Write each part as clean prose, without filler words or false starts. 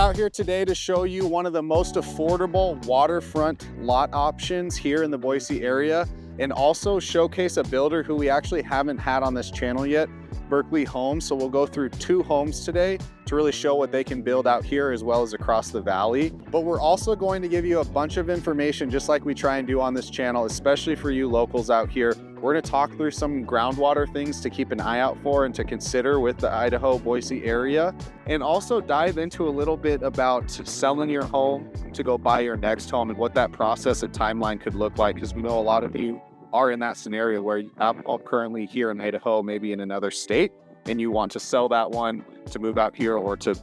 out here today to show you one of the most affordable waterfront lot options here in the Boise area, and also showcase a builder who we actually haven't had on this channel yet, Berkley Homes. So we'll go through 2 homes today to really show what they can build out here as well as across the valley. But we're also going to give you a bunch of information just like we try and do on this channel, especially for you locals out here. We're going to talk through some groundwater things to keep an eye out for and to consider with the Idaho, Boise area, and also dive into a little bit about selling your home to go buy your next home and what that process and timeline could look like, because we know a lot of you are in that scenario where you are currently here in Idaho, maybe in another state, and you want to sell that one to move out here or to,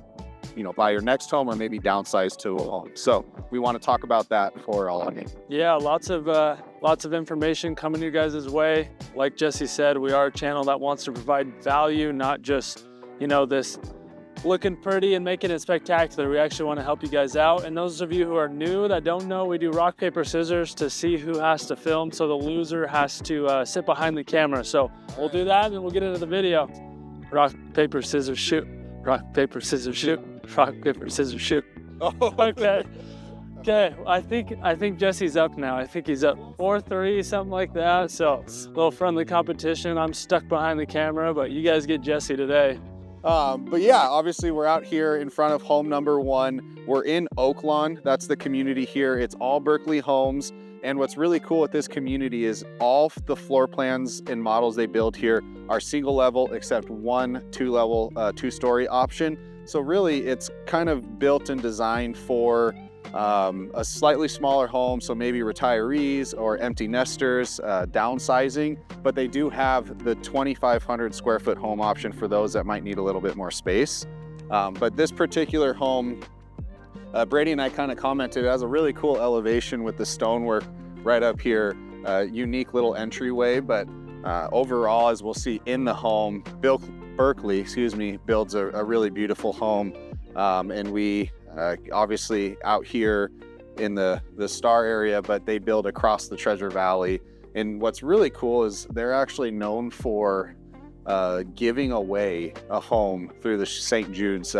buy your next home or maybe downsize to a home. So we want to talk about that for all of you. Yeah, lots of information coming your guys' way. Like Jesse said, we are a channel that wants to provide value, not just, this looking pretty and making it spectacular. We actually want to help you guys out. And those of you who are new that don't know, we do rock, paper, scissors to see who has to film. So the loser has to sit behind the camera. So we'll do that and we'll get into the video. Rock, paper, scissors, shoot. Rock, paper, scissors, shoot. Rock, paper, scissors, shoot. Oh, okay. Okay, I think Jesse's up now. I think he's up 4-3, something like that. So a little friendly competition. I'm stuck behind the camera, but you guys get Jesse today. But yeah, obviously we're out here in front of home number 1. We're in Oaklawn. That's the community here. It's all Berkley Homes. And what's really cool with this community is all the floor plans and models they build here are single level except one 2-level, 2-story option. So really it's kind of built and designed for a slightly smaller home, so maybe retirees or empty nesters, downsizing, but they do have the 2,500 square foot home option for those that might need a little bit more space. But this particular home, Brady and I kind of commented, it has a really cool elevation with the stonework right up here, unique little entryway, but overall, as we'll see in the home, Berkley, builds a really beautiful home, and we obviously out here in the Star area, but they build across the Treasure Valley. And what's really cool is they're actually known for giving away a home through the St. Jude's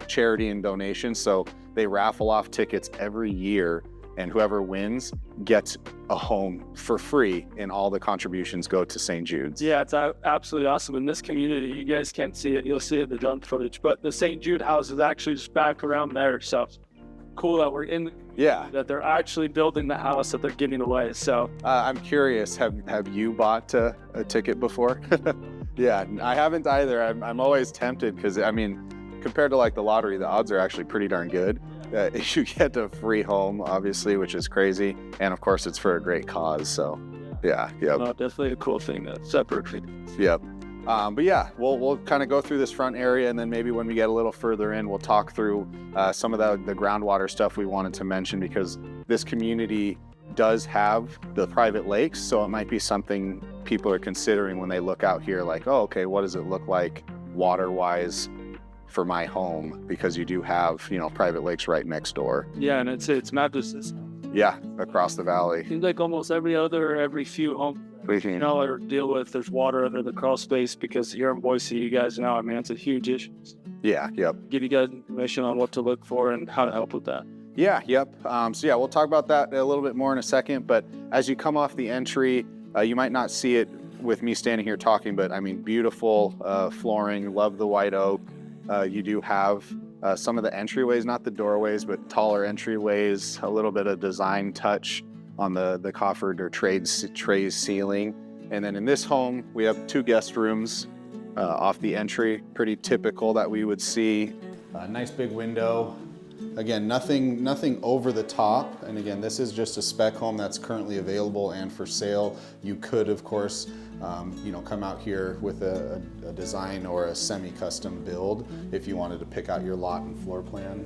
charity and donation. So they raffle off tickets every year, and whoever wins gets a home for free, and all the contributions go to St. Jude's. Yeah, it's absolutely awesome. In this community, you guys can't see it. You'll see it in the drone footage, but the St. Jude house is actually just back around there. So cool that we're in, that they're actually building the house that they're giving away. So I'm curious, have you bought a ticket before? Yeah, I haven't either. I'm always tempted because, compared to like the lottery, the odds are actually pretty darn good. You get a free home, obviously, which is crazy. And of course, it's for a great cause. So yeah. No, definitely a cool thing to separate. Yep. But yeah, we'll kind of go through this front area, and then maybe when we get a little further in, we'll talk through some of the groundwater stuff we wanted to mention, because this community does have the private lakes. So it might be something people are considering when they look out here, like, oh, okay, what does it look like water-wise for my home, because you do have private lakes right next door. Yeah, and it's not just this. Yeah, across the valley. Seems like almost every few homes or deal with, there's water under the crawl space, because here in Boise, you guys know, it's a huge issue. Yeah, yep. Give you guys information on what to look for and how to help with that. Yeah, yep. So yeah, we'll talk about that a little bit more in a second, but as you come off the entry, you might not see it with me standing here talking, but beautiful flooring, love the white oak. You do have some of the entryways, not the doorways, but taller entryways, a little bit of design touch on the coffered or trays ceiling. And then in this home, we have 2 guest rooms off the entry, pretty typical that we would see. Nice big window. Again, nothing over the top. And again, this is just a spec home that's currently available and for sale. You could, of course, come out here with a design or a semi-custom build if you wanted to pick out your lot and floor plan.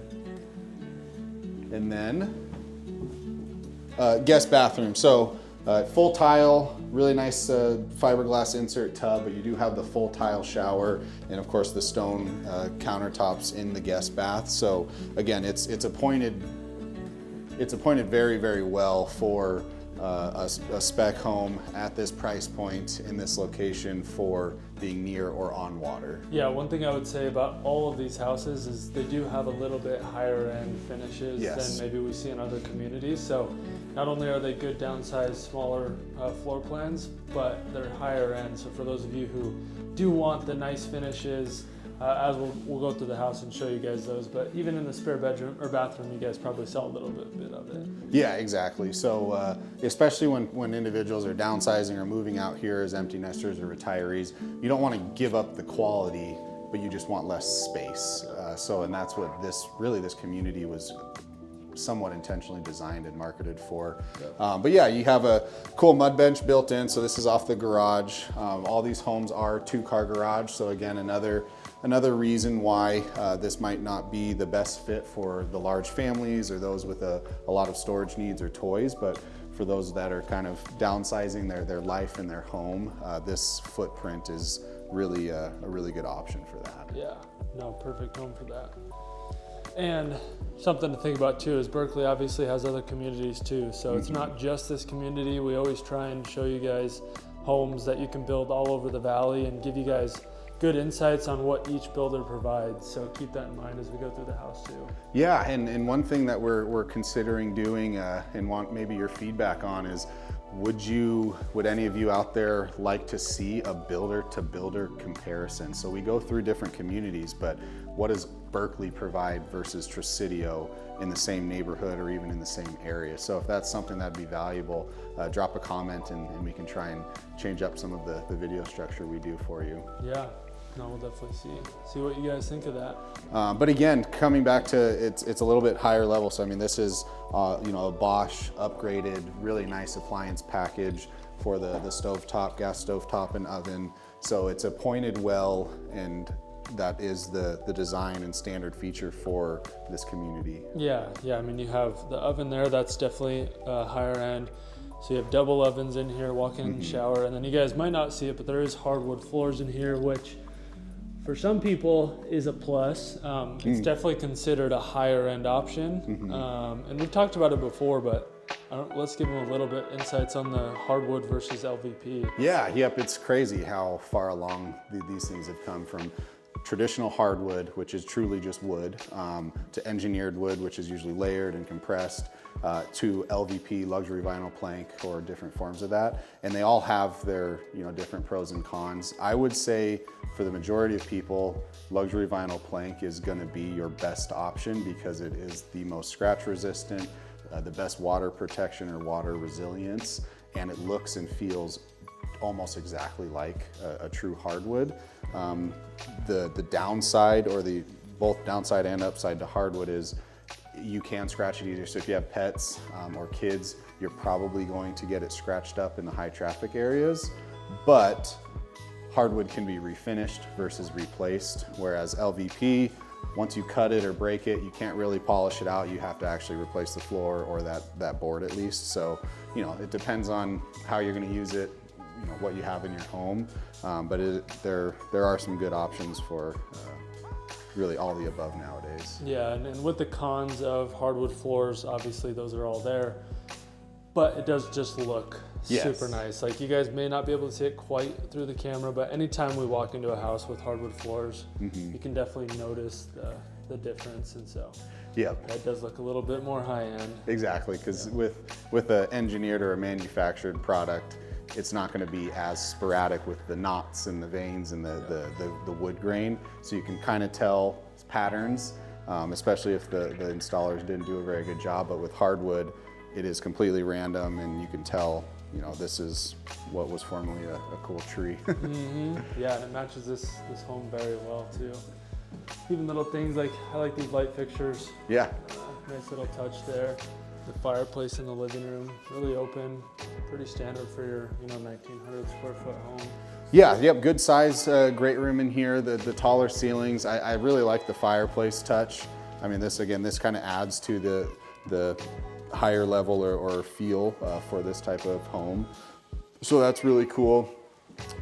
And then guest bathroom. So full tile, really nice fiberglass insert tub, but you do have the full tile shower, and of course the stone countertops in the guest bath. So again, it's appointed very, very well for a spec home at this price point in this location for being near or on water. Yeah, one thing I would say about all of these houses is they do have a little bit higher end finishes Yes. than maybe we see in other communities. So not only are they good downsized, smaller floor plans, but they're higher end. So for those of you who do want the nice finishes, as we'll go through the house and show you guys those, but even in the spare bedroom or bathroom, you guys probably saw a little bit of it. Yeah, exactly. So especially when individuals are downsizing or moving out here as empty nesters or retirees, you don't want to give up the quality, but you just want less space. And that's what this community was somewhat intentionally designed and marketed for. But yeah, you have a cool mud bench built in, so this is off the garage. All these homes are 2-car garage, so again, another reason why this might not be the best fit for the large families or those with a lot of storage needs or toys, but for those that are kind of downsizing their life and their home, this footprint is really a really good option for that. Yeah, no, perfect home for that. And something to think about too is Berkley obviously has other communities too. So it's not just this community. We always try and show you guys homes that you can build all over the valley and give you guys good insights on what each builder provides. So keep that in mind as we go through the house too. Yeah, and one thing that we're considering doing and want maybe your feedback on is, would any of you out there like to see a builder to builder comparison? So we go through different communities, but what does Berkley provide versus Tresidio in the same neighborhood or even in the same area? So if that's something that'd be valuable, drop a comment and we can try and change up some of the video structure we do for you. Yeah, no, we'll definitely see what you guys think of that. But again, coming back to it's a little bit higher level. So I mean, this is a Bosch upgraded, really nice appliance package for the stovetop, gas stovetop and oven. So it's a pointed well, and that is the design and standard feature for this community. Yeah, I mean, you have the oven there, that's definitely higher end. So you have double ovens in here, walk-in shower, and then you guys might not see it, but there is hardwood floors in here, which for some people is a plus. It's definitely considered a higher end option. And we've talked about it before, but let's give them a little bit insights on the hardwood versus LVP. Yeah, yep, it's crazy how far along these things have come from traditional hardwood, which is truly just wood, to engineered wood, which is usually layered and compressed, to LVP, luxury vinyl plank, or different forms of that. And they all have their different pros and cons. I would say for the majority of people, luxury vinyl plank is going to be your best option because it is the most scratch resistant, the best water protection or water resilience, and it looks and feels almost exactly like a true hardwood. The downside, or both downside and upside to hardwood, is you can scratch it easier. So if you have pets or kids, you're probably going to get it scratched up in the high traffic areas, but hardwood can be refinished versus replaced, whereas LVP, once you cut it or break it, you can't really polish it out. You have to actually replace the floor or that board at least. So, it depends on how you're going to use it, what you have in your home, but there are some good options for really all the above nowadays. Yeah, and with the cons of hardwood floors, obviously those are all there, but it does just look super nice. Like, you guys may not be able to see it quite through the camera, but anytime we walk into a house with hardwood floors, you can definitely notice the difference. And so that does look a little bit more high end. Exactly, because with an engineered or a manufactured product, it's not going to be as sporadic with the knots and the veins and the wood grain. So you can kind of tell patterns, especially if the installers didn't do a very good job. But with hardwood, it is completely random, and you can tell, this is what was formerly a cool tree. Yeah, and it matches this home very well too. Even little things like, I like these light fixtures. Yeah. Nice little touch there. The fireplace in the living room, really open, pretty standard for your 1,900 square foot home. Yeah, yep, good size, great room in here. The taller ceilings, I really like the fireplace touch. I mean, this kind of adds to the higher level or feel for this type of home. So that's really cool.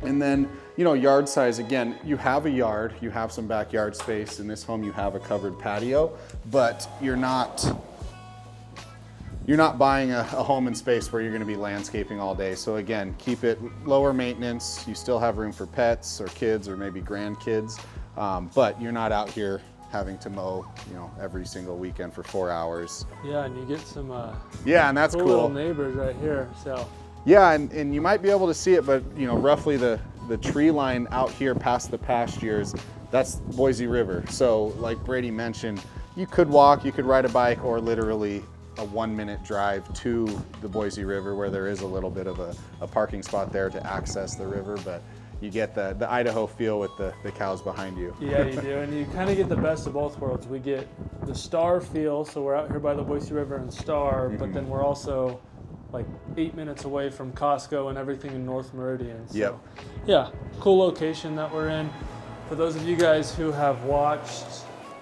And then, yard size, again, you have a yard, you have some backyard space. In this home, you have a covered patio, but you're not you're not buying a home in space where you're going to be landscaping all day. So again, keep it lower maintenance. You still have room for pets or kids or maybe grandkids, but you're not out here having to mow, you know, every single weekend for 4 hours. Yeah, and you get some yeah, and that's cool cool. little neighbors right here. So yeah, and you might be able to see it, but you know, roughly the tree line out here past the pastures, that's Boise River. So like Brady mentioned, you could walk, you could ride a bike, or literally a 1-minute drive to the Boise River, where there is a little bit of a parking spot there to access the river, but you get the Idaho feel with the cows behind you. Yeah, you do, and you kind of get the best of both worlds. We get the Star feel, so we're out here by the Boise River and Star, but then we're also like 8 minutes away from Costco and everything in North Meridian. So, Yep. yeah, cool location that we're in. For those of you guys who have watched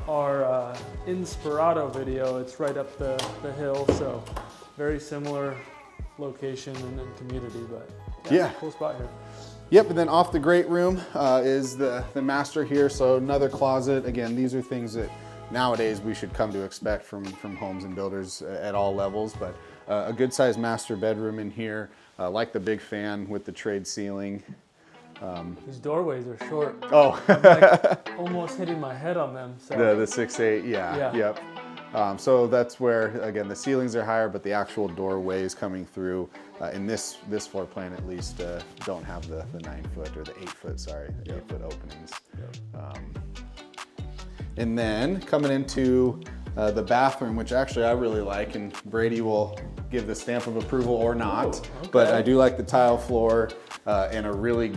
our Inspirato video, it's right up the hill, so very similar location and community, but Yeah. cool spot here. Yep, and then off the great room is the master here. So another closet. Again, these are things that nowadays we should come to expect from homes and builders at all levels, but a good sized master bedroom in here. Like the big fan with the trade ceiling. These doorways are short. Oh, I'm like almost hitting my head on them. So. the 6'8", yeah, yep. So that's where, again, the ceilings are higher, but the actual doorways coming through in this floor plan at least don't have the 9-foot or the 8-foot, sorry, 8-foot openings. And then coming into the bathroom, which actually I really like, and Brady will give the stamp of approval or not, okay. but I do like the tile floor and a really,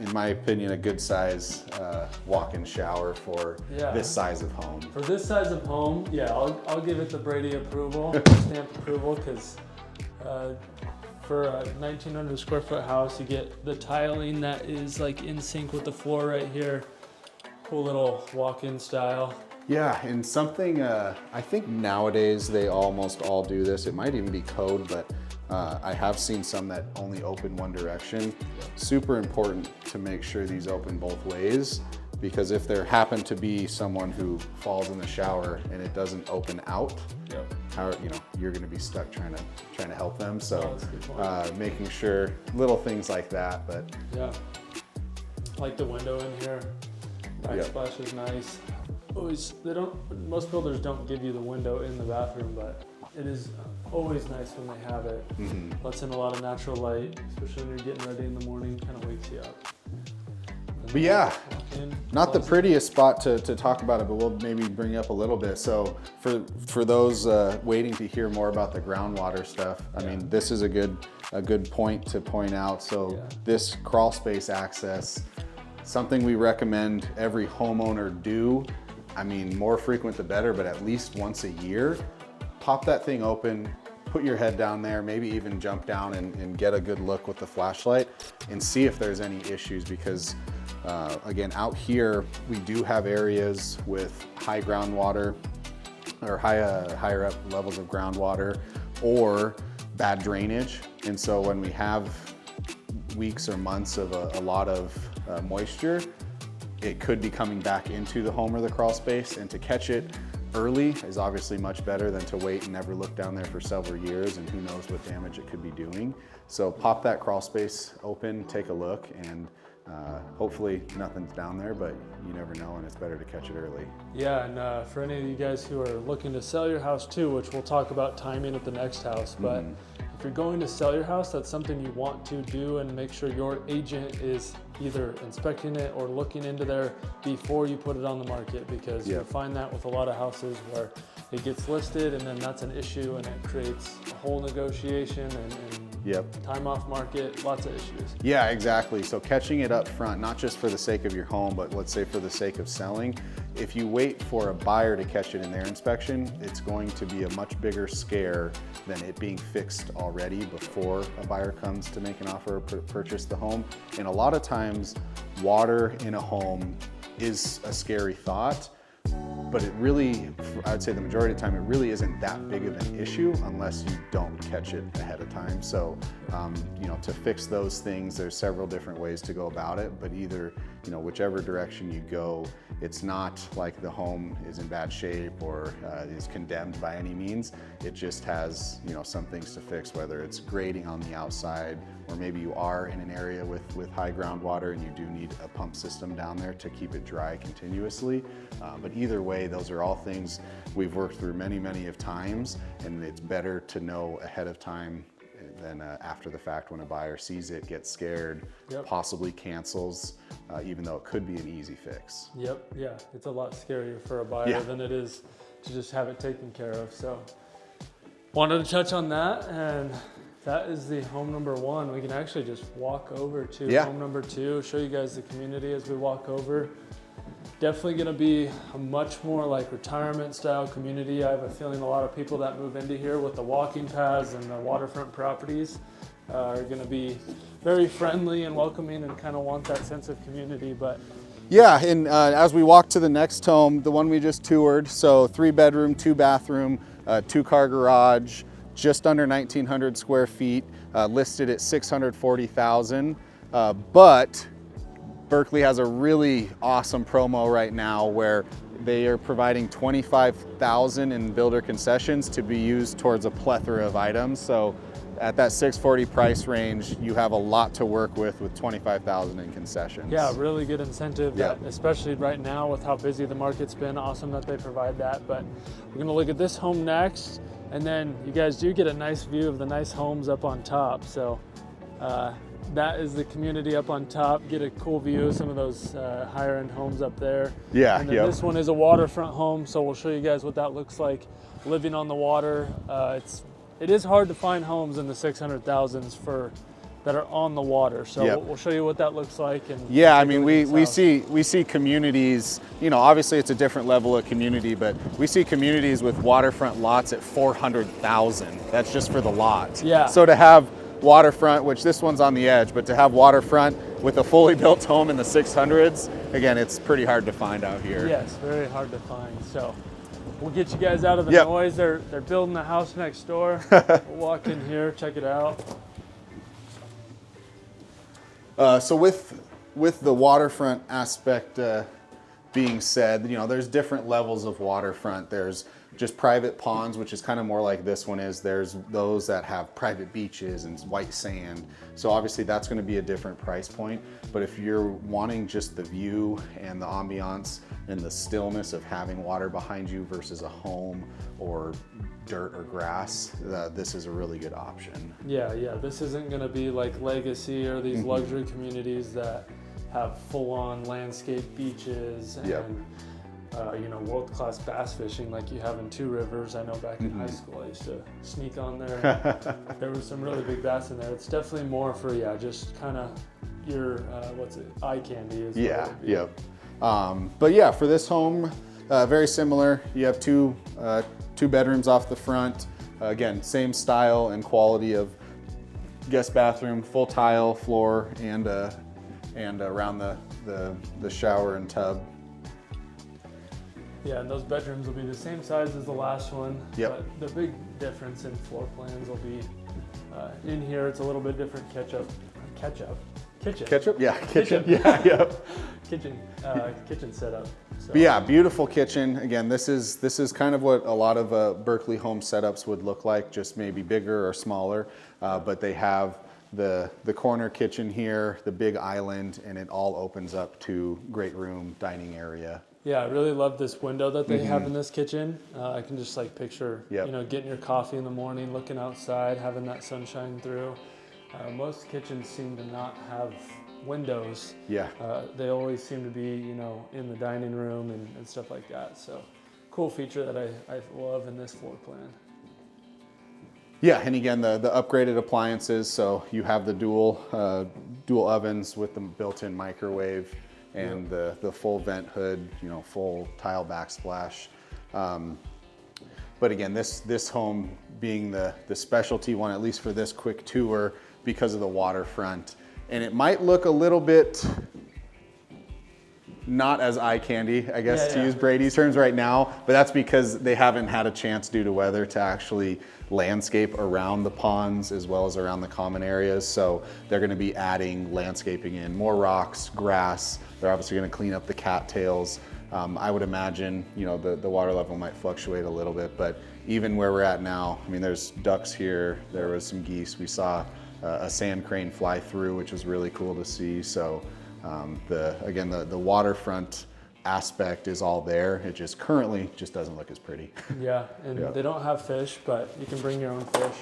in my opinion, a good size walk-in shower for this size of home. For this size of home, yeah, I'll give it the Brady approval, stamp approval, because for a 1,900 square foot house, you get the tiling that is like in sync with the floor right here. Cool little walk-in style. Yeah, and something, I think nowadays they almost all do this. It might even be code, but I have seen some that only open one direction. Super important to make sure these open both ways, because if there happen to be someone who falls in the shower and it doesn't open out, you're going to be stuck trying to help them. So making sure little things like that, but yeah, like the window in here, backsplash is nice. Most builders don't give you the window in the bathroom, but it is always nice when they have it. Lets in a lot of natural light, especially when you're getting ready in the morning, kind of wakes you up. But yeah, not the prettiest spot to talk about it, but we'll maybe bring up a little bit. So for those waiting to hear more about the groundwater stuff, I mean, this is a good point to point out. So this crawl space access, something we recommend every homeowner do. I mean, more frequent the better, but at least once a year, pop that thing open, put your head down there, maybe even jump down and get a good look with the flashlight and see if there's any issues, because again, out here, we do have areas with high groundwater or higher up levels of groundwater or bad drainage. And so when we have weeks or months of a lot of moisture, it could be coming back into the home or the crawl space, and to catch it early is obviously much better than to wait and never look down there for several years, and who knows what damage it could be doing. So pop that crawl space open, take a look, and hopefully nothing's down there, but you never know, and it's better to catch it early. Yeah, and for any of you guys who are looking to sell your house too, which we'll talk about timing at the next house, but if you're going to sell your house, that's something you want to do, and make sure your agent is either inspecting it or looking into there before you put it on the market, because you find that with a lot of houses where it gets listed and then that's an issue, and it creates a whole negotiation and time off market, lots of issues. Yeah, exactly. So catching it up front, not just for the sake of your home, but let's say for the sake of selling. If you wait for a buyer to catch it in their inspection, it's going to be a much bigger scare than it being fixed already before a buyer comes to make an offer or purchase the home. And a lot of times, water in a home is a scary thought, but it really, I'd say the majority of the time, it really isn't that big of an issue unless you don't catch it ahead of time. So, to fix those things, there's several different ways to go about it, but either you know, whichever direction you go, it's not like the home is in bad shape or is condemned by any means. It just has, you know, some things to fix, whether it's grading on the outside, or maybe you are in an area with high groundwater and you do need a pump system down there to keep it dry continuously. But either way, those are all things we've worked through many of times, and it's better to know ahead of time than after the fact when a buyer sees it, gets scared, possibly cancels, even though it could be an easy fix. Yep, yeah, it's a lot scarier for a buyer than it is to just have it taken care of. So wanted to touch on that, and that is the home number 1. We can actually just walk over to home number 2, show you guys the community as we walk over. Definitely gonna be a much more like retirement style community. I have a feeling a lot of people that move into here with the walking paths and the waterfront properties are gonna be very friendly and welcoming and kind of want that sense of community. But yeah, and as we walk to the next home, the one we just toured, so 3-bedroom, 2-bathroom, 2-car garage, just under 1,900 square feet, listed at $640,000, but Berkley has a really awesome promo right now where they are providing $25,000 in builder concessions to be used towards a plethora of items. So at that $640 price range, you have a lot to work with $25,000 in concessions. Yeah, really good incentive, that, especially right now with how busy the market's been. Awesome that they provide that. But we're gonna look at this home next, and then you guys do get a nice view of the nice homes up on top. So that is the community up on top. Get a cool view of some of those higher end homes up there. Yeah, and then this one is a waterfront home, so we'll show you guys what that looks like living on the water. It is hard to find homes in the 600,000s that are on the water. So we'll show you what that looks like. And yeah, I mean, we see communities, you know, obviously it's a different level of community, but we see communities with waterfront lots at 400,000. That's just for the lot. Yeah. So to have waterfront, which this one's on the edge, but to have waterfront with a fully built home in the 600s, again, it's pretty hard to find out here. Yes, very hard to find. So we'll get you guys out of the noise. They're building a house next door. We'll walk in here, check it out. So with the waterfront aspect being said, you know, there's different levels of waterfront. There's just private ponds, which is kind of more like this one is. There's those that have private beaches and white sand. So obviously that's going to be a different price point. But if you're wanting just the view and the ambiance and the stillness of having water behind you versus a home or dirt or grass, this is a really good option. Yeah, this isn't going to be like Legacy or these luxury communities that have full-on landscape beaches and you know, world-class bass fishing like you have in Two Rivers. I know back in high school I used to sneak on there. There was some really big bass in there. It's definitely more for just kind of your eye candy is but yeah, for this home, very similar. You have two bedrooms off the front. Again, same style and quality of guest bathroom, full tile floor, and around the shower and tub. Yeah, and those bedrooms will be the same size as the last one. But the big difference in floor plans will be in here. It's a little bit different kitchen. Kitchen setup. So. But yeah, beautiful kitchen. Again, this is kind of what a lot of Berkley home setups would look like, just maybe bigger or smaller. But they have the corner kitchen here, the big island, and it all opens up to great room, dining area. Yeah, I really love this window that they have in this kitchen. I can just like picture, you know, getting your coffee in the morning, looking outside, having that sunshine through. Most kitchens seem to not have windows. They always seem to be, you know, in the dining room and stuff like that. So cool feature that I love in this floor plan. Yeah, and again, the upgraded appliances. So you have the dual ovens with the built-in microwave and the full vent hood, you know, full tile backsplash. But again, this home being the specialty one, at least for this quick tour, because of the waterfront. And it might look a little bit not as eye candy, I guess, to use Brady's terms right now, but that's because they haven't had a chance due to weather to actually landscape around the ponds as well as around the common areas. So they're going to be adding landscaping in, more rocks, grass. They're obviously going to clean up the cattails. I would imagine, you know, the water level might fluctuate a little bit, but even where we're at now, I mean, there's ducks here, there was some geese. We saw a sand crane fly through, which was really cool to see. So again, the waterfront aspect is all there. It just currently just doesn't look as pretty. Yeah, and they don't have fish, but you can bring your own fish.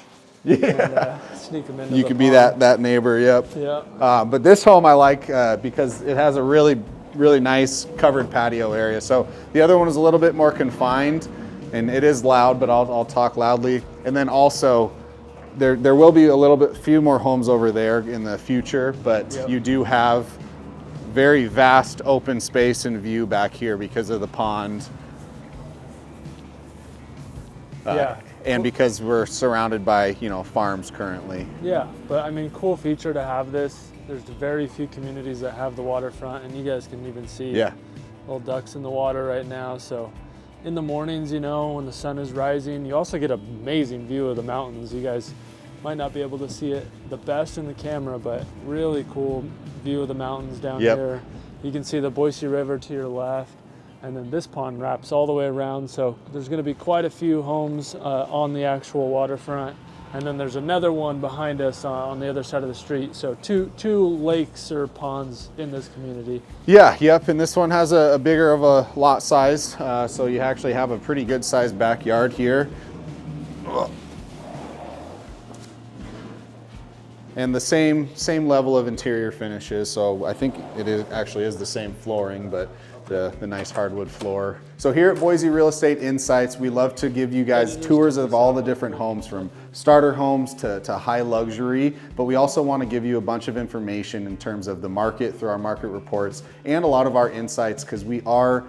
Yeah, and, sneak them into you could be that neighbor. Yep. Yeah. But this home I like because it has a really nice covered patio area. So the other one is a little bit more confined, and it is loud, but I'll talk loudly. And then also there will be a few more homes over there in the future, but you do have very vast open space and view back here because of the pond. And because we're surrounded by, you know, farms currently. Yeah, but I mean, cool feature to have this. There's very few communities that have the waterfront, and you guys can even see little ducks in the water right now. So in the mornings, you know, when the sun is rising, you also get an amazing view of the mountains. You guys might not be able to see it the best in the camera, but really cool view of the mountains down here. You can see the Boise River to your left, and then this pond wraps all the way around. So there's going to be quite a few homes on the actual waterfront. And then there's another one behind us on the other side of the street. So two lakes or ponds in this community. Yeah, yep, and this one has a bigger of a lot size. So you actually have a pretty good sized backyard here. And the same level of interior finishes. So I think it actually is the same flooring, but the nice hardwood floor. So here at Boise Real Estate Insights, we love to give you guys tours of all the different homes, from starter homes to high luxury, but we also want to give you a bunch of information in terms of the market through our market reports and a lot of our insights, because we are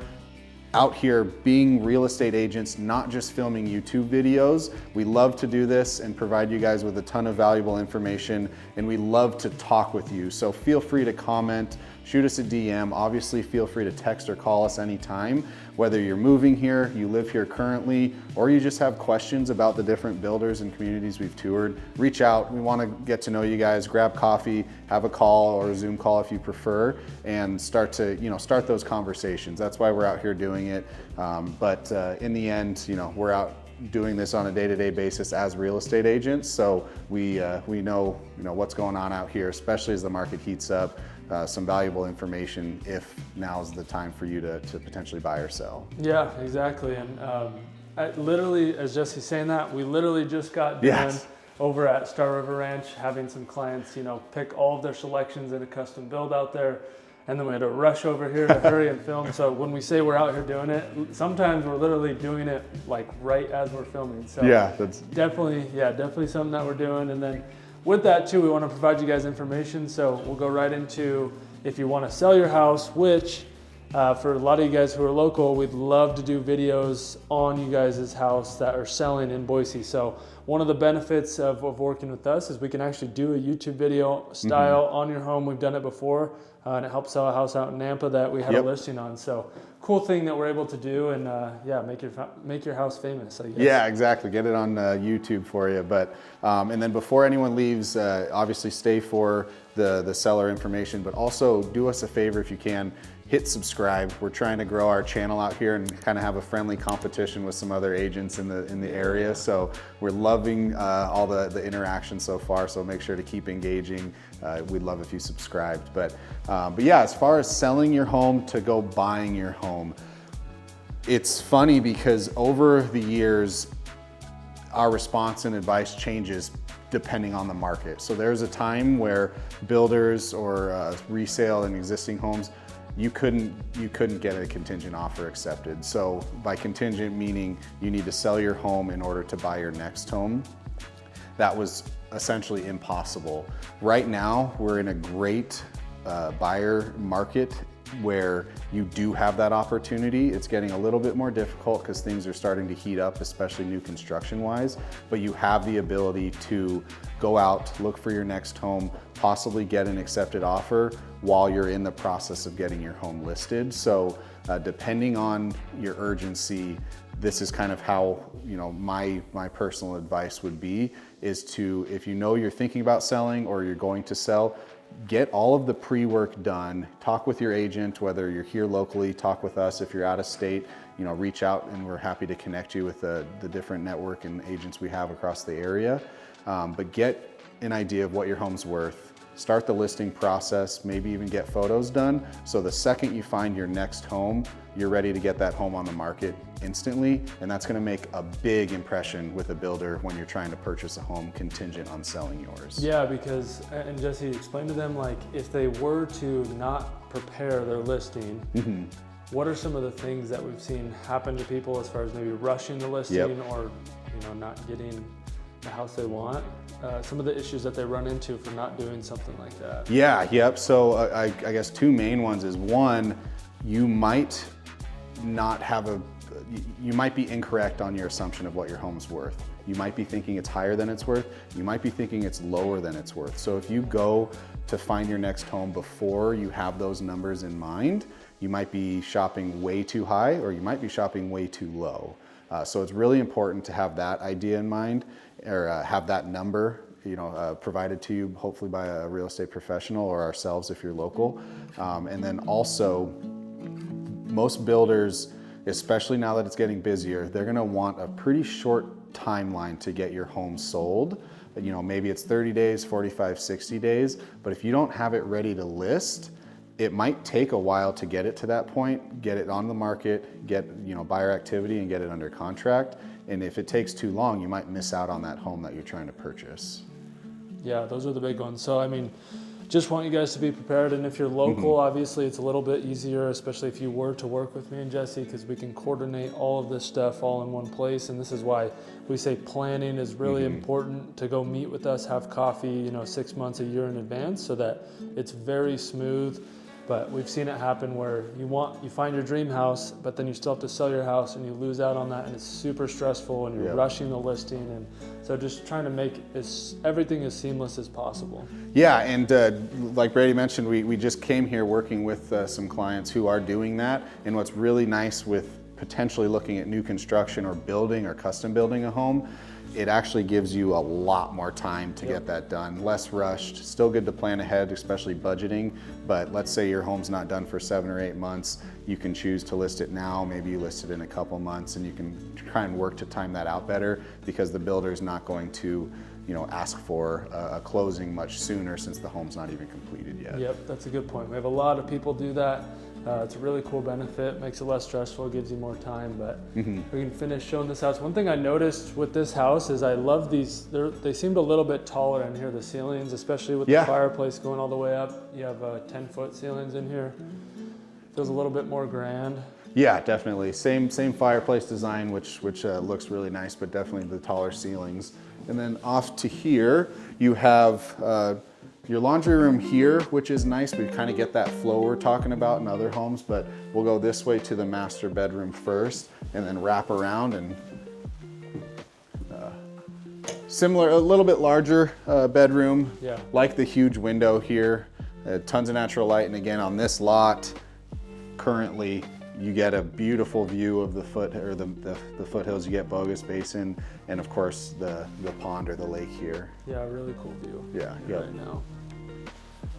out here being real estate agents, not just filming YouTube videos. We love to do this and provide you guys with a ton of valuable information, and we love to talk with you. So feel free to comment, shoot us a DM. Obviously, feel free to text or call us anytime, whether you're moving here, you live here currently, or you just have questions about the different builders and communities we've toured. Reach out. We want to get to know you guys, grab coffee, have a call or a Zoom call if you prefer, and start those conversations. That's why we're out here doing it. But in the end, you know, we're out doing this on a day-to-day basis as real estate agents. So we know, you know, what's going on out here, especially as the market heats up. Some valuable information if now's the time for you to potentially buy or sell. Yeah, exactly. And literally, as Jesse's saying that, we literally just got done over at Star River Ranch having some clients, you know, pick all of their selections in a custom build out there. And then we had to rush over here to hurry and film. So when we say we're out here doing it, sometimes we're literally doing it like right as we're filming. So that's definitely something that we're doing. And then with that too, we want to provide you guys information. So we'll go right into, if you want to sell your house, which for a lot of you guys who are local, we'd love to do videos on you guys' house that are selling in Boise. So one of the benefits of working with us is we can actually do a YouTube video style on your home. We've done it before, and it helped sell a house out in Nampa that we had a listing on. So cool thing that we're able to do, and make your house famous, I guess. Yeah, exactly. Get it on YouTube for you. But and then before anyone leaves, obviously stay for the seller information, but also do us a favor if you can. Hit subscribe. We're trying to grow our channel out here and kind of have a friendly competition with some other agents in the area. So we're loving all the interaction so far. So make sure to keep engaging. We'd love if you subscribed. But yeah, as far as selling your home to go buying your home, it's funny because over the years, our response and advice changes depending on the market. So there's a time where builders or resale and existing homes, you couldn't get a contingent offer accepted. So by contingent meaning you need to sell your home in order to buy your next home. That was essentially impossible. Right now we're in a great buyer market where you do have that opportunity. It's getting a little bit more difficult because things are starting to heat up, especially new construction wise, but you have the ability to go out, look for your next home, possibly get an accepted offer while you're in the process of getting your home listed. So depending on your urgency, this is kind of how, my personal advice would be, is to, if you know you're thinking about selling or you're going to sell, get all of the pre-work done. Talk with your agent, whether you're here locally, talk with us. If you're out of state, reach out and we're happy to connect you with the different network and agents we have across the area. But get an idea of what your home's worth. Start the listing process, maybe even get photos done. So the second you find your next home, you're ready to get that home on the market instantly. And that's gonna make a big impression with a builder when you're trying to purchase a home contingent on selling yours. Yeah, because, and Jesse, explain to them, like, if they were to not prepare their listing, what are some of the things that we've seen happen to people as far as maybe rushing the listing or, not getting the house they want? Some of the issues that they run into for not doing something like that. Yeah, yep. So I guess two main ones is, one, you might be incorrect on your assumption of what your home's worth. You might be thinking it's higher than it's worth. You might be thinking it's lower than it's worth. So if you go to find your next home before you have those numbers in mind, you might be shopping way too high or you might be shopping way too low. So it's really important to have that idea in mind, or have that number provided to you, hopefully by a real estate professional or ourselves if you're local. And then also, most builders, especially now that it's getting busier, they're gonna want a pretty short timeline to get your home sold. Maybe it's 30 days, 45, 60 days, but if you don't have it ready to list, it might take a while to get it to that point, get it on the market, get buyer activity and get it under contract. And if it takes too long, you might miss out on that home that you're trying to purchase. Yeah, those are the big ones. So, just want you guys to be prepared. And if you're local, obviously it's a little bit easier, especially if you were to work with me and Jesse, because we can coordinate all of this stuff all in one place. And this is why we say planning is really important, to go meet with us, have coffee, 6 months, a year in advance, so that it's very smooth. But we've seen it happen where you find your dream house, but then you still have to sell your house and you lose out on that, and it's super stressful, and you're rushing the listing. And so just trying to make everything as seamless as possible. Yeah, and like Brady mentioned, we just came here working with some clients who are doing that. And what's really nice with potentially looking at new construction or building or custom building a home, it actually gives you a lot more time to get that done, less rushed. Still good to plan ahead, especially budgeting, but let's say your home's not done for 7 or 8 months, you can choose to list it now, maybe you list it in a couple months, and you can try and work to time that out better, because the builder's not going to ask for a closing much sooner since the home's not even completed yet. Yep, that's a good point. We have a lot of people do that. It's a really cool benefit, makes it less stressful, gives you more time, but we can finish showing this house. One thing I noticed with this house is I love these, they seemed a little bit taller in here, the ceilings, especially with the fireplace going all the way up. You have 10-foot ceilings in here. Feels a little bit more grand. Yeah, definitely. Same fireplace design, which looks really nice, but definitely the taller ceilings. And then off to here, you have your laundry room here, which is nice. We kind of get that flow we're talking about in other homes, but we'll go this way to the master bedroom first and then wrap around, and similar, a little bit larger bedroom. Yeah. Like the huge window here, tons of natural light. And again, on this lot, currently, you get a beautiful view of the foothills. You get Bogus Basin, and of course the pond or the lake here. Yeah, really cool view. Yeah, right now.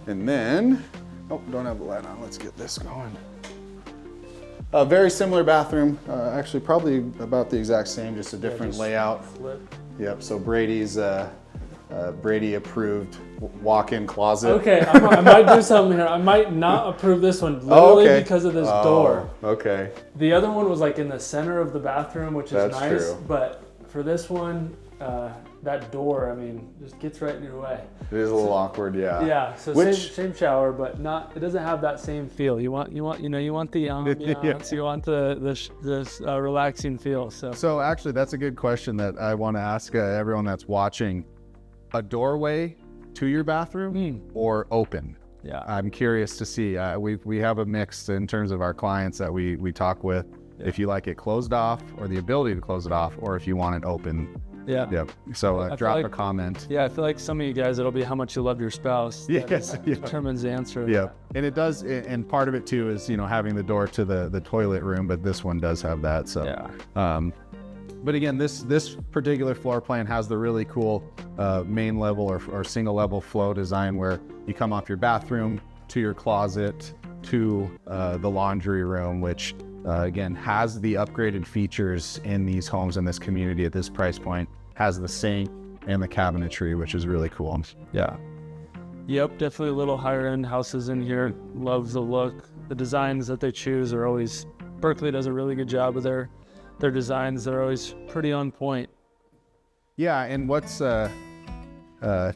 And then, don't have the light on. Let's get this going. A very similar bathroom, actually probably about the exact same, just a different layout. Flip. Yep. So Brady's Brady approved walk-in closet. Okay, I might do something here. I might not approve this one, literally because of this door. Okay. The other one was like in the center of the bathroom, which is That's nice. true. But for this one, that door, just gets right in your way. It is a little awkward, yeah. Yeah. So same shower, but not. It doesn't have that same feel. You want the ambiance. You want this relaxing feel. So actually, that's a good question that I want to ask everyone that's watching. A doorway to your bathroom or open? Yeah. I'm curious to see. We have a mix in terms of our clients that we talk with. Yeah. If you like it closed off, or the ability to close it off, or if you want it open. Yeah. Yep. So I feel drop like- a comment. Yeah, I feel like some of you guys, it'll be how much you love your spouse. That Yes. Yeah. determines the answer. Yeah. And it does, and part of it too is, having the door to the toilet room, but this one does have that. So, Yeah. but again, this particular floor plan has the really cool main level or single level flow design where you come off your bathroom to your closet to the laundry room, which again has the upgraded features in these homes in this community at this price point, has the sink and the cabinetry, which is really cool. Yeah. Yep, definitely a little higher end houses in here. Love the look. The designs that they choose are always, Berkley does a really good job with their designs. They're always pretty on point. Yeah, and what's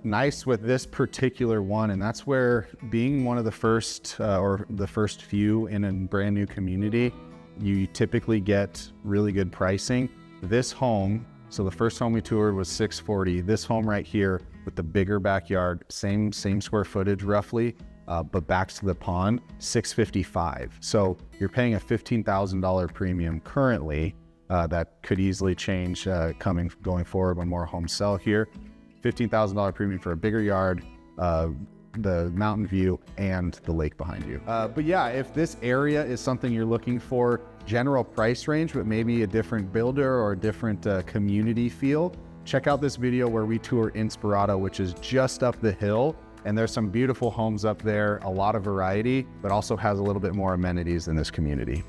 nice with this particular one, and that's where being one of the first or the first few in a brand new community, you typically get really good pricing. This home, so the first home we toured was $640. This home right here with the bigger backyard, same square footage roughly, but backs to the pond, $655. So you're paying a $15,000 premium currently. That could easily change going forward when more homes sell here. $15,000 premium for a bigger yard, the mountain view, and the lake behind you. But yeah, if this area is something you're looking for, general price range, but maybe a different builder or a different community feel, check out this video where we tour Inspirado, which is just up the hill. And there's some beautiful homes up there, a lot of variety, but also has a little bit more amenities than this community.